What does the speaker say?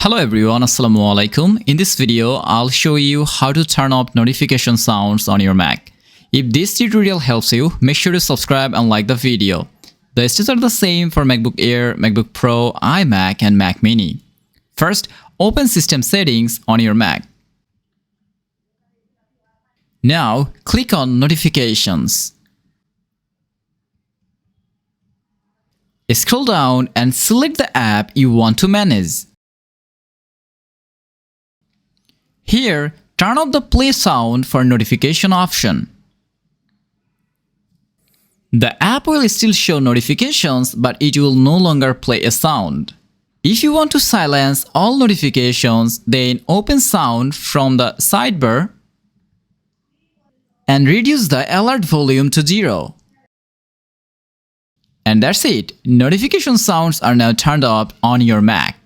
Hello everyone, Assalamualaikum. In this video, I'll show you how to turn off notification sounds on your Mac. If this tutorial helps you, make sure to subscribe and like the video. The steps are the same for MacBook Air, MacBook Pro, iMac and Mac Mini. First, open System Settings on your Mac. Now, click on Notifications. Scroll down and select the app you want to manage. Here, turn off the play sound for notification option. The app will still show notifications, but it will no longer play a sound. If you want to silence all notifications, then open Sound from the sidebar and reduce the alert volume to 0. And that's it. Notification sounds are now turned off on your Mac.